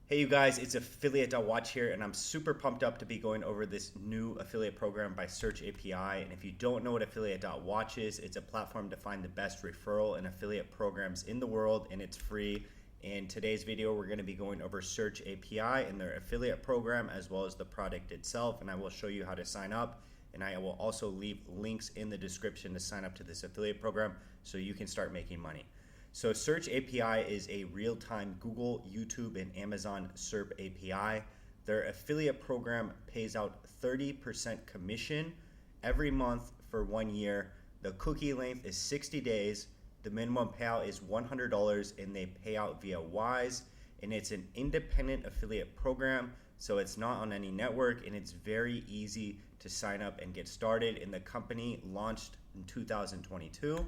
Hey you guys, it's affiliate.watch here, and I'm super pumped up to be going over this new affiliate program by Searchapi. And if you don't know what affiliate.watch is, it's a platform to find the best referral and affiliate programs in the world, and it's free. In today's video, we're going to be going over Searchapi and their affiliate program as well as the product itself, and I will show you how to sign up. And I will also leave links in the description to sign up to this affiliate program so you can start making money. So Searchapi is a real-time Google, YouTube, and Amazon SERP API. Their affiliate program pays out 30% commission every month for 1 year. The cookie length is 60 days. The minimum payout is $100, and they pay out via Wise. And it's an independent affiliate program, so it's not on any network, and it's very easy to sign up and get started. And the company launched in 2022.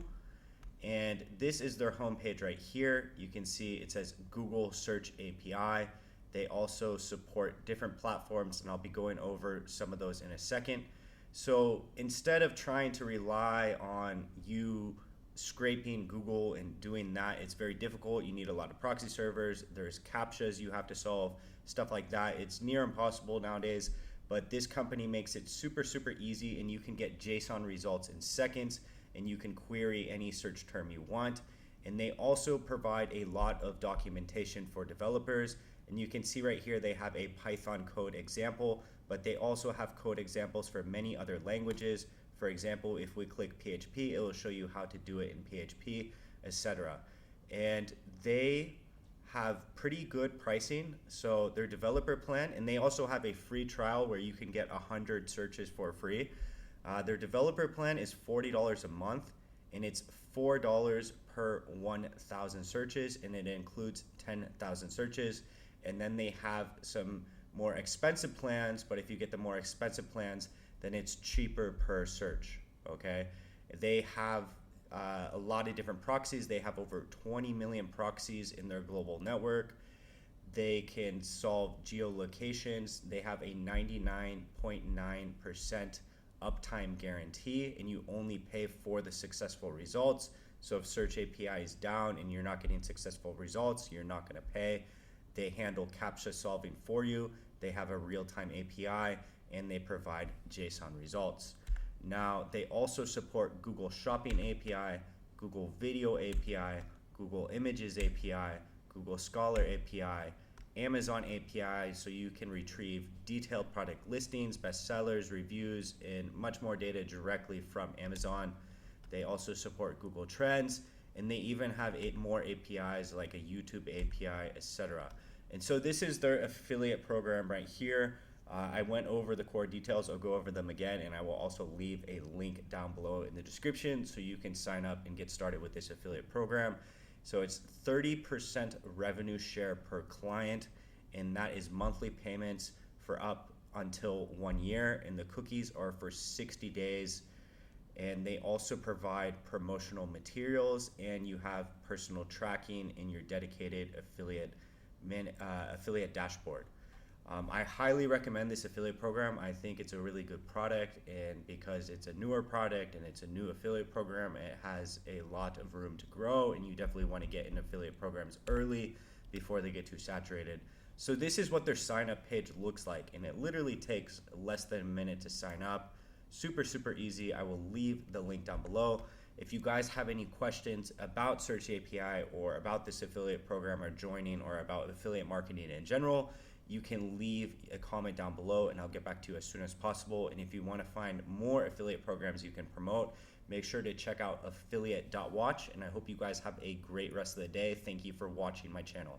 And this is their homepage right here. You can see it says Google Search API. They also support different platforms, and I'll be going over some of those in a second. So instead of trying to rely on you scraping Google and doing that, it's very difficult. You need a lot of proxy servers. There's CAPTCHAs you have to solve, stuff like that. It's near impossible nowadays, but this company makes it super, super easy, and you can get JSON results in seconds, and you can query any search term you want. And they also provide a lot of documentation for developers. And you can see right here they have a Python code example, but they also have code examples for many other languages. For example, if we click PHP, it will show you how to do it in PHP, etc. And they have pretty good pricing. So their developer plan, and they also have a free trial where you can get 100 searches for free. Their developer plan is $40 a month, and it's $4 per 1,000 searches, and it includes 10,000 searches. And then they have some more expensive plans, but if you get the more expensive plans, then it's cheaper per search, okay? They have a lot of different proxies. They have over 20 million proxies in their global network. They can solve geolocations. They have a 99.9% uptime guarantee, and you only pay for the successful results. So if Searchapi is down and you're not getting successful results, you're not going to pay. They handle CAPTCHA solving for you. They have a real-time API, and they provide JSON results. Now, they also support Google Shopping API, Google Video API, Google Images API, Google Scholar API, Amazon API, so you can retrieve detailed product listings, bestsellers, reviews, and much more data directly from Amazon. They also support Google Trends, and they even have 8 more APIs like a YouTube API, etc. And so this is their affiliate program right here. I went over the core details. I'll go over them again, and I will also leave a link down below in the description so you can sign up and get started with this affiliate program. So it's 30% revenue share per client, and that is monthly payments for up until 1 year, and the cookies are for 60 days. And they also provide promotional materials, and you have personal tracking in your dedicated affiliate dashboard. I highly recommend this affiliate program. I think it's a really good product, and because it's a newer product and it's a new affiliate program, it has a lot of room to grow, and you definitely want to get in affiliate programs early before they get too saturated. So this is what their sign up page looks like, and it literally takes less than a minute to sign up. Super, super easy. I will leave the link down below. If you guys have any questions about Searchapi or about this affiliate program or joining, or about affiliate marketing in general, you can leave a comment down below, and I'll get back to you as soon as possible. And if you want to find more affiliate programs you can promote, make sure to check out affiliate.watch. And I hope you guys have a great rest of the day. Thank you for watching my channel.